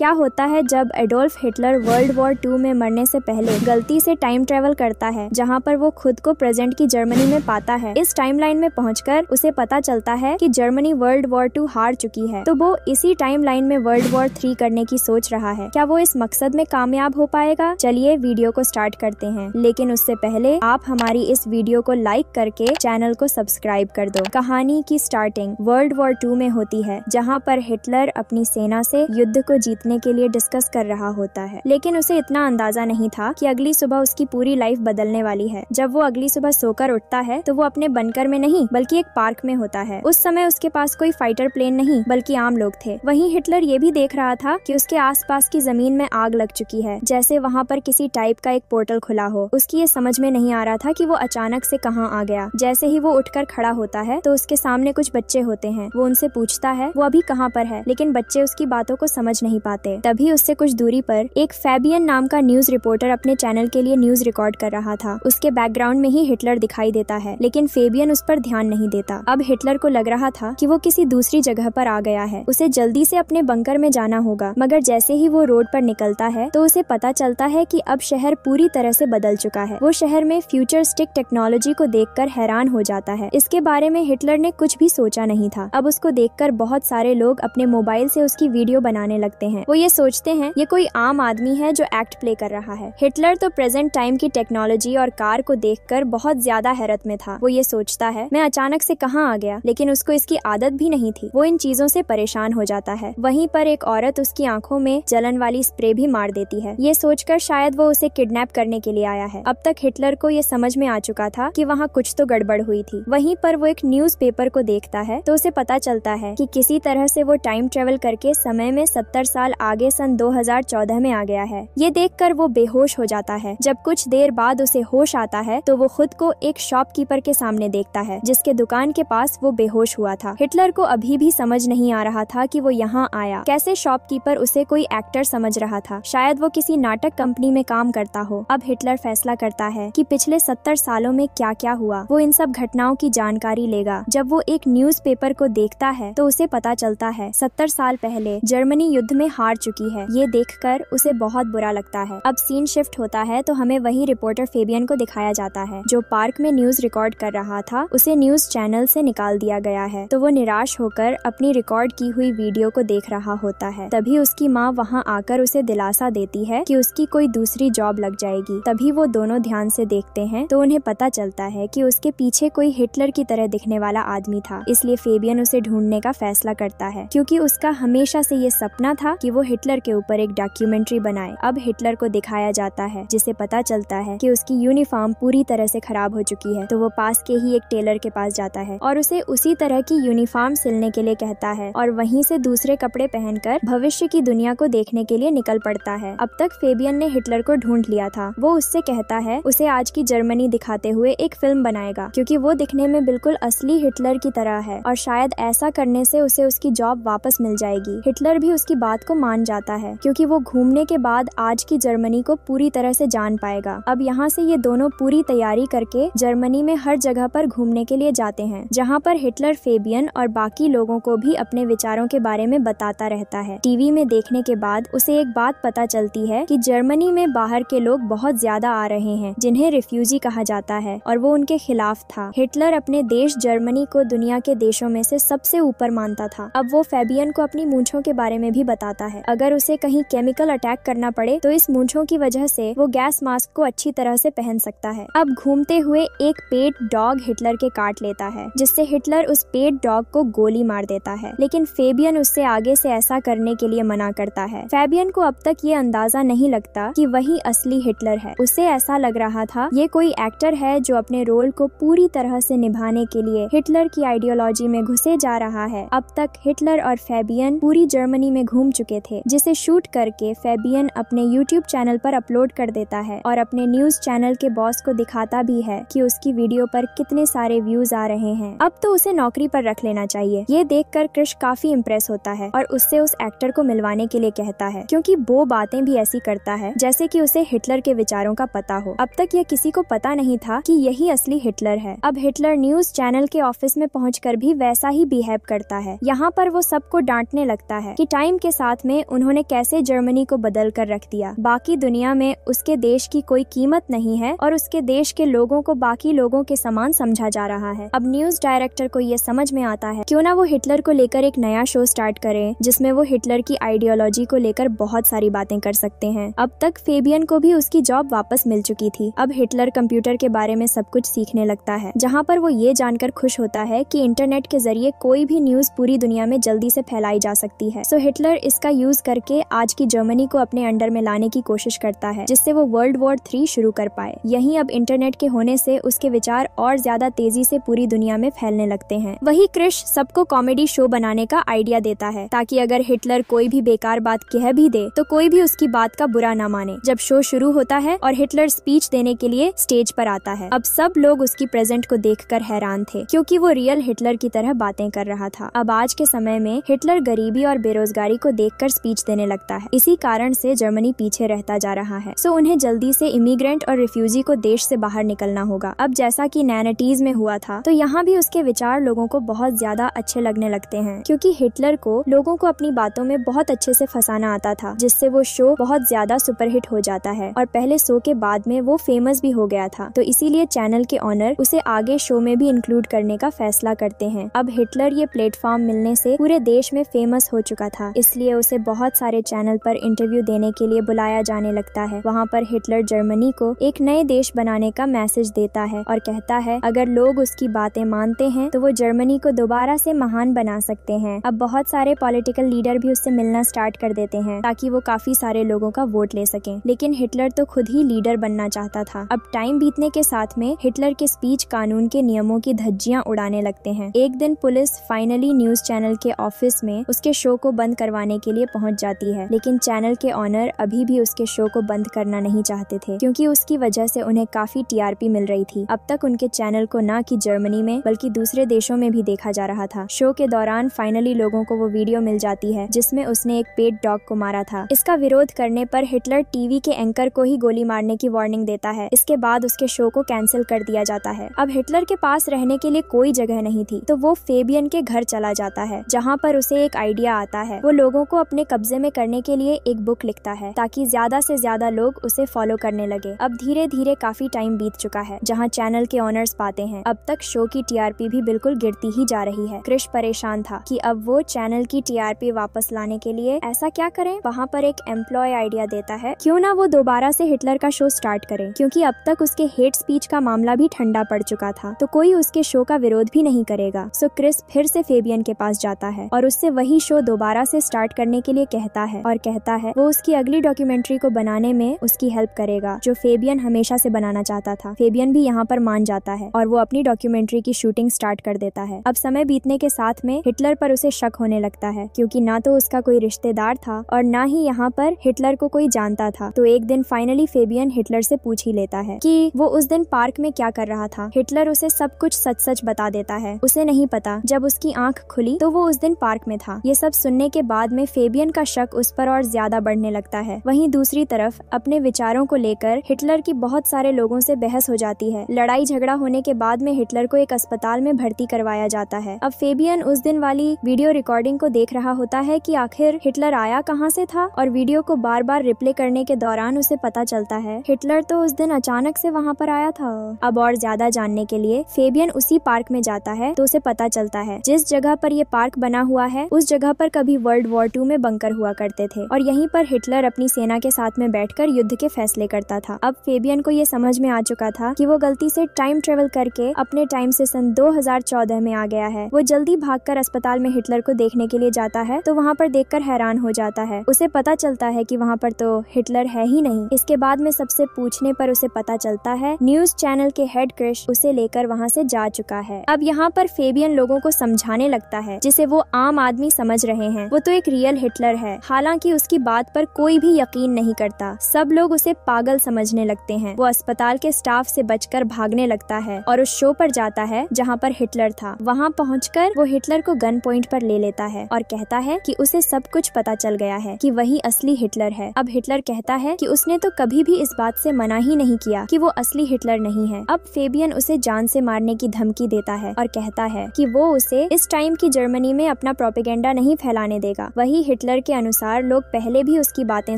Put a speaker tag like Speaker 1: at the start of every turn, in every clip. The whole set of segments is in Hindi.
Speaker 1: क्या होता है जब एडोल्फ हिटलर वर्ल्ड वॉर 2 में मरने से पहले गलती से टाइम ट्रेवल करता है, जहाँ पर वो खुद को प्रेजेंट की जर्मनी में पाता है। इस टाइमलाइन में पहुंचकर उसे पता चलता है कि जर्मनी वर्ल्ड वॉर 2 हार चुकी है, तो वो इसी टाइमलाइन में वर्ल्ड वॉर 3 करने की सोच रहा है। क्या वो इस मकसद में कामयाब हो पाएगा? चलिए वीडियो को स्टार्ट करते हैं, लेकिन उससे पहले आप हमारी इस वीडियो को लाइक करके चैनल को सब्सक्राइब कर दो। कहानी की स्टार्टिंग वर्ल्ड वॉर 2 में होती है, जहाँ पर हिटलर अपनी सेना से युद्ध को जीतने के लिए डिस्कस कर रहा होता है, लेकिन उसे इतना अंदाजा नहीं था कि अगली सुबह उसकी पूरी लाइफ बदलने वाली है। जब वो अगली सुबह सोकर उठता है तो वो अपने बंकर में नहीं बल्कि एक पार्क में होता है। उस समय उसके पास कोई फाइटर प्लेन नहीं बल्कि आम लोग थे। वहीं हिटलर ये भी देख रहा था कि उसके आसपास की जमीन में आग लग चुकी है, जैसे वहाँ पर किसी टाइप का एक पोर्टल खुला हो। उसकी ये समझ में नहीं आ रहा था कि वो अचानक से कहाँ आ गया। जैसे ही वो उठकर खड़ा होता है तो उसके सामने कुछ बच्चे होते हैं। वो उनसे पूछता है वो अभी कहाँ पर है, लेकिन बच्चे उसकी बातों को समझ नहीं पाते। तभी उससे कुछ दूरी पर एक फैबियन नाम का न्यूज रिपोर्टर अपने चैनल के लिए न्यूज रिकॉर्ड कर रहा था। उसके बैकग्राउंड में ही हिटलर दिखाई देता है, लेकिन फेबियन उस पर ध्यान नहीं देता। अब हिटलर को लग रहा था कि वो किसी दूसरी जगह पर आ गया है, उसे जल्दी से अपने बंकर में जाना होगा। मगर जैसे ही वो रोड पर निकलता है तो उसे पता चलता है कि अब शहर पूरी तरह से बदल चुका है। वो शहर में फ्यूचरिस्टिक टेक्नोलॉजी को देखकर हैरान हो जाता है। इसके बारे में हिटलर ने कुछ भी सोचा नहीं था। अब उसको देखकर बहुत सारे लोग अपने मोबाइल से उसकी वीडियो बनाने लगते हैं। वो ये सोचते हैं ये कोई आम आदमी है जो एक्ट प्ले कर रहा है। हिटलर तो प्रेजेंट टाइम की टेक्नोलॉजी और कार को देखकर बहुत ज्यादा हैरत में था। वो ये सोचता है मैं अचानक से कहाँ आ गया, लेकिन उसको इसकी आदत भी नहीं थी। वो इन चीजों से परेशान हो जाता है। वहीं पर एक औरत उसकी आंखों में जलन वाली स्प्रे भी मार देती है। ये सोचकर शायद वो उसे किडनैप करने के लिए आया है। अब तक हिटलर को ये समझ में आ चुका था कि वहाँ कुछ तो गड़बड़ हुई थी। वहीं पर वो एक न्यूज़पेपर को देखता है तो उसे पता चलता है कि किसी तरह से वो टाइम ट्रेवल करके समय में 70 साल आगे सन 2014 में आ गया है। ये देखकर वो बेहोश हो जाता है। जब कुछ देर बाद उसे होश आता है तो वो खुद को एक शॉपकीपर के सामने देखता है, जिसके दुकान के पास वो बेहोश हुआ था। हिटलर को अभी भी समझ नहीं आ रहा था कि वो यहाँ आया कैसे। शॉपकीपर उसे कोई एक्टर समझ रहा था, शायद वो किसी नाटक कंपनी में काम करता हो। अब हिटलर फैसला करता है कि पिछले 70 सालों में क्या क्या हुआ। वो इन सब घटनाओं की जानकारी लेगा। जब वो एक न्यूज़पेपर को देखता है तो उसे पता चलता है 70 साल पहले जर्मनी युद्ध में हार चुकी है। ये देखकर उसे बहुत बुरा लगता है। अब सीन शिफ्ट होता है तो हमें वही रिपोर्टर फेबियन को दिखाया जाता है, जो पार्क में न्यूज रिकॉर्ड कर रहा था। उसे न्यूज चैनल से निकाल दिया गया है, तो वो निराश होकर अपनी रिकॉर्ड की हुई वीडियो को देख रहा होता है। तभी उसकी माँ वहाँ आकर उसे दिलासा देती है कि उसकी कोई दूसरी जॉब लग जाएगी। तभी वो दोनों ध्यान से देखते हैं तो उन्हें पता चलता है कि उसके पीछे कोई हिटलर की तरह दिखने वाला आदमी था। इसलिए फेबियन उसे ढूंढने का फैसला करता है, क्योंकि उसका हमेशा से ये सपना था कि वो हिटलर के ऊपर एक डॉक्यूमेंट्री बनाए। अब हिटलर को दिखाया जाता है, जिसे पता चलता है कि उसकी यूनिफॉर्म पूरी तरह से खराब हो चुकी है। तो वो पास के ही एक टेलर के पास जाता है और उसे उसी तरह की यूनिफॉर्म सिलने के लिए कहता है, और वहीं से दूसरे कपड़े पहनकर भविष्य की दुनिया को देखने के लिए निकल पड़ता है। अब तक फेबियन ने हिटलर को ढूंढ लिया था। वो उससे कहता है उसे आज की जर्मनी दिखाते हुए एक फिल्म बनाएगा, क्योंकि वो दिखने में बिल्कुल असली हिटलर की तरह है, और शायद ऐसा करने से उसे उसकी जॉब वापस मिल जाएगी। हिटलर भी उसकी बात को मान जाता है, क्योंकि वो घूमने के बाद आज की जर्मनी को पूरी तरह से जान पाएगा। अब यहाँ से ये दोनों पूरी तैयारी करके जर्मनी में हर जगह पर घूमने के लिए जाते हैं, जहाँ पर हिटलर फेबियन और बाकी लोगों को भी अपने विचारों के बारे में बताता रहता है। टीवी में देखने के बाद उसे एक बात पता चलती है कि जर्मनी में बाहर के लोग बहुत ज्यादा आ रहे हैं, जिन्हें रिफ्यूजी कहा जाता है, और वो उनके खिलाफ था। हिटलर अपने देश जर्मनी को दुनिया के देशों में से सबसे ऊपर मानता था। अब वो फेबियन को अपनी मूंछों के बारे में भी बताता है। अगर उसे कहीं केमिकल अटैक करना पड़े तो इस मूंछों की वजह से वो गैस मास्क को अच्छी तरह से पहन सकता है। अब घूमते हुए एक पेट डॉग हिटलर के काट लेता है, जिससे हिटलर उस पेट डॉग को गोली मार देता है, लेकिन फेबियन उससे आगे से ऐसा करने के लिए मना करता है। फेबियन को अब तक ये अंदाजा नहीं लगता कि वही असली हिटलर है। उसे ऐसा लग रहा था ये कोई एक्टर है जो अपने रोल को पूरी तरह से निभाने के लिए हिटलर की आइडियोलॉजी में घुसे जा रहा है। अब तक हिटलर और फेबियन पूरी जर्मनी में घूम चुके थे, जिसे शूट करके फेबियन अपने YouTube चैनल पर अपलोड कर देता है और अपने न्यूज चैनल के बॉस को दिखाता भी है कि उसकी वीडियो पर कितने सारे व्यूज आ रहे हैं। अब तो उसे नौकरी पर रख लेना चाहिए। ये देखकर क्रिश काफी इम्प्रेस होता है और उससे उस एक्टर को मिलवाने के लिए कहता है, क्योंकि वो बातें भी ऐसी करता है जैसे कि उसे हिटलर के विचारों का पता हो। अब तक यह किसी को पता नहीं था कि यही असली हिटलर है। अब हिटलर न्यूज चैनल के ऑफिस में पहुंचकर भी वैसा ही बिहेव करता है। यहाँ पर वो सबको डांटने लगता है कि टाइम के साथ में उन्होंने कैसे जर्मनी को बदल कर रख दिया। बाकी दुनिया में उसके देश की कोई कीमत नहीं है और उसके देश के लोगों को बाकी लोगों के समान समझा जा रहा है। अब न्यूज डायरेक्टर को ये समझ में आता है क्यों ना वो हिटलर को लेकर एक नया शो स्टार्ट करें जिसमें वो हिटलर की आइडियोलॉजी को लेकर बहुत सारी बातें कर सकते हैं। अब तक फेबियन को भी उसकी जॉब वापस मिल चुकी थी। अब हिटलर कंप्यूटर के बारे में सब कुछ सीखने लगता है, जहाँ पर वो ये जानकर खुश होता है कि इंटरनेट के जरिए कोई भी न्यूज पूरी दुनिया में जल्दी से फैलाई जा सकती है। सो हिटलर इसका यूज करके आज की जर्मनी को अपने अंडर में लाने की कोशिश करता है, जिससे वो वर्ल्ड वॉर 3 शुरू कर पाए। यहीं अब इंटरनेट के होने से उसके विचार और ज्यादा तेजी से पूरी दुनिया में फैलने लगते हैं। वही क्रिश सबको कॉमेडी शो बनाने का आइडिया देता है, ताकि अगर हिटलर कोई भी बेकार बात कह भी दे तो कोई भी उसकी बात का बुरा ना माने। जब शो शुरू होता है और हिटलर स्पीच देने के लिए स्टेज पर आता है, अब सब लोग उसकी प्रेजेंट को देखकर हैरान थे, क्योंकि वो रियल हिटलर की तरह बातें कर रहा था। अब आज के समय में हिटलर गरीबी और बेरोजगारी को देखकर स्पीच देने लगता है। इसी कारण से जर्मनी पीछे रहता जा रहा है। सो उन्हें जल्दी से इमिग्रेंट और रिफ्यूजी को देश से बाहर निकलना होगा। अब जैसा कि नैनेटीज में हुआ था, तो यहाँ भी उसके विचार लोगों को बहुत ज्यादा अच्छे लगने लगते हैं, क्योंकि हिटलर को लोगों को अपनी बातों में बहुत अच्छे से फंसाना आता था, जिससे वो शो बहुत ज्यादा सुपरहिट हो जाता है और पहले शो के बाद में वो फेमस भी हो गया था। तो इसीलिए चैनल के ऑनर उसे आगे शो में भी इंक्लूड करने का फैसला करते हैं। अब हिटलर ये प्लेटफॉर्म मिलने से पूरे देश में फेमस हो चुका था, इसलिए उसे बहुत सारे चैनल पर इंटरव्यू देने के लिए बुलाया जाने लगता है। वहाँ पर हिटलर जर्मनी को एक नए देश बनाने का मैसेज देता है और कहता है अगर लोग उसकी बातें मानते हैं तो वो जर्मनी को दोबारा से महान बना सकते हैं। अब बहुत सारे पॉलिटिकल लीडर भी उससे मिलना स्टार्ट कर देते हैं, ताकि वो काफी सारे लोगों का वोट ले सकें। लेकिन हिटलर तो खुद ही लीडर बनना चाहता था। अब टाइम बीतने के साथ में हिटलर के स्पीच कानून के नियमों की धज्जियां उड़ाने लगते हैं। एक दिन पुलिस फाइनली न्यूज चैनल के ऑफिस में उसके शो को बंद करवाने के लिए पहुंच जाती है, लेकिन चैनल के ऑनर अभी भी उसके शो को बंद करना नहीं चाहते थे, क्योंकि उसकी वजह से उन्हें काफी टीआरपी मिल रही थी। अब तक उनके चैनल को न कि जर्मनी में बल्कि दूसरे देशों में भी देखा जा रहा था। शो के दौरान फाइनली लोगों को वो वीडियो मिल जाती है जिसमें उसने एक पेट डॉग को मारा था। इसका विरोध करने पर हिटलर टीवी के एंकर को ही गोली मारने की वार्निंग देता है। इसके बाद उसके शो को कैंसिल कर दिया जाता है। अब हिटलर के पास रहने के लिए कोई जगह नहीं थी, तो वो फेबियन के घर चला जाता है, जहाँ पर उसे एक आइडिया आता है। वो लोगों को अपने कब्जे में करने के लिए एक बुक लिखता है, ताकि ज्यादा से ज्यादा लोग उसे फॉलो करने लगे। अब धीरे धीरे काफी टाइम बीत चुका है, जहाँ चैनल के ऑनर्स पाते हैं अब तक शो की टीआरपी भी बिल्कुल गिरती ही जा रही है। क्रिश परेशान था कि अब वो चैनल की टीआरपी वापस लाने के लिए ऐसा क्या करें। वहाँ पर एक एम्प्लॉय आइडिया देता है क्यों ना वो दोबारा से हिटलर का शो स्टार्ट करे, क्योंकि अब तक उसके हेट स्पीच का मामला भी ठंडा पड़ चुका था, तो कोई उसके शो का विरोध भी नहीं करेगा। सो क्रिस फिर से फेबियन के पास जाता है और उससे वही शो दोबारा से स्टार्ट करने के लिए कहता है, और कहता है वो उसकी अगली डॉक्यूमेंट्री को बनाने में उसकी हेल्प करेगा, जो फेबियन हमेशा से बनाना चाहता था। फेबियन भी यहाँ पर मान जाता है और वो अपनी डॉक्यूमेंट्री की शूटिंग स्टार्ट कर देता है। अब समय बीतने के साथ में हिटलर पर उसे शक होने लगता है, क्योंकि ना तो उसका कोई रिश्तेदार था और ना ही यहाँ पर हिटलर को कोई जानता था। तो एक दिन फाइनली फेबियन हिटलर से पूछ ही लेता है कि वो उस दिन पार्क में क्या कर रहा था। हिटलर उसे सब कुछ सच सच बता देता है। उसे नहीं पता जब उसकी आंख खुली तो वो उस दिन पार्क में था। ये सब सुनने के बाद में फेबियन का शक उस पर और ज्यादा बढ़ने लगता है। वहीं दूसरी तरफ अपने विचारों को लेकर हिटलर की बहुत सारे लोगों से बहस हो जाती है। लड़ाई झगड़ा होने के बाद में हिटलर को एक अस्पताल में भर्ती करवाया जाता है। अब फेबियन उस दिन वाली वीडियो रिकॉर्डिंग को देख रहा होता है कि आखिर हिटलर आया कहाँ से था, और वीडियो को बार बार रिप्ले करने के दौरान उसे पता चलता है हिटलर तो उस दिन अचानक से वहाँ पर आया था। अब और ज्यादा जानने के लिए फेबियन उसी पार्क में जाता है, तो उसे पता चलता है जिस जगह पर ये पार्क बना हुआ है उस जगह पर कभी वर्ल्ड वॉर 2 में बंकर हुआ करते थे, और यहीं पर हिटलर अपनी सेना के साथ में बैठकर युद्ध के फैसले करता था। अब फेबियन को ये समझ में आ चुका था कि वो गलती से टाइम ट्रेवल करके अपने टाइम से सन 2014 में आ गया है। वो जल्दी भागकर अस्पताल में हिटलर को देखने के लिए जाता है, तो वहाँ पर देखकर हैरान हो जाता है। उसे पता चलता है कि वहाँ पर तो हिटलर है ही नहीं। इसके बाद में सबसे पूछने पर उसे पता चलता है न्यूज चैनल के हेड क्रिश उसे लेकर वहाँ से जा चुका है। अब यहाँ पर फेबियन लोगों को समझाने लगता है, जिसे वो आम आदमी समझ रहे हैं वो तो एक रियल हिटलर है। हालांकि उसकी बात पर कोई भी यकीन नहीं करता, सब लोग उसे पागल समझने लगते हैं। वो अस्पताल के स्टाफ से बचकर भागने लगता है और उस शो पर जाता है जहाँ पर हिटलर था। वहाँ पहुँचकर वो हिटलर को गन पॉइंट पर ले लेता है और कहता है कि उसे सब कुछ पता चल गया है कि वही असली हिटलर है। अब हिटलर कहता है कि उसने तो कभी भी इस बात से मना ही नहीं किया कि वो असली हिटलर नहीं है। अब फेबियन उसे जान से मारने की धमकी देता है और कहता है कि वो उसे इस टाइम की जर्मनी में अपना प्रोपेगेंडा नहीं फैलाने देगा। वही हिटलर के अनुसार लोग पहले भी उसकी बातें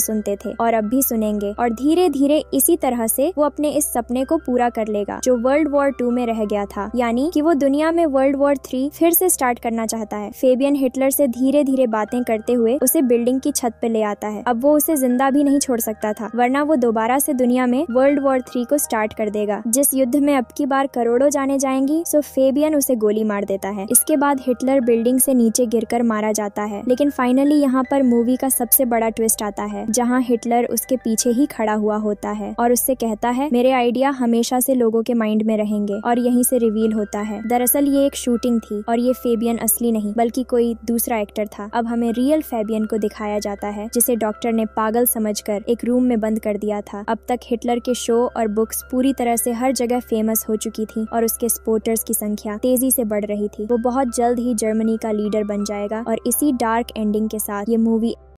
Speaker 1: सुनते थे और अब भी सुनेंगे, और धीरे धीरे इसी तरह से वो अपने इस सपने को पूरा कर लेगा जो वर्ल्ड वॉर 2 में रह गया था, यानी कि वो दुनिया में वर्ल्ड वॉर 3 फिर से स्टार्ट करना चाहता है। फेबियन हिटलर से धीरे धीरे बातें करते हुए उसे बिल्डिंग की छत पे ले आता है। अब वो उसे जिंदा भी नहीं छोड़ सकता था, वरना वो दोबारा से दुनिया में वर्ल्ड वॉर 3 को स्टार्ट कर देगा, जिस युद्ध में अब की बार करोड़ों जाने जाएंगी। सो फेबियन उसे गोली मार देता है। इसके बाद हिटलर बिल्डिंग से नीचे गिरकर मारा जाता है, लेकिन फाइनली यहाँ पर मूवी का सबसे बड़ा ट्विस्ट आता है, जहाँ हिटलर उसके पीछे ही खड़ा हुआ होता है और उससे कहता है मेरे आइडिया हमेशा से लोगों के माइंड में रहेंगे, और यहीं से रिवील होता है दरअसल ये एक शूटिंग थी और ये फेबियन असली नहीं बल्कि कोई दूसरा एक्टर था। अब हमें रियल फेबियन को दिखाया जाता है, जिसे डॉक्टर ने पागल समझकर एक रूम में बंद कर दिया था। अब तक हिटलर के शो और बुक्स पूरी तरह से हर जगह फेमस हो चुकी थी और उसके सपोर्टर्स की संख्या तेजी से बढ़ रही थी। वो बहुत जल्द ही जर्मनी का लीडर बन जाएगा और इसी डार्क एंडिंग के साथ ये मूवी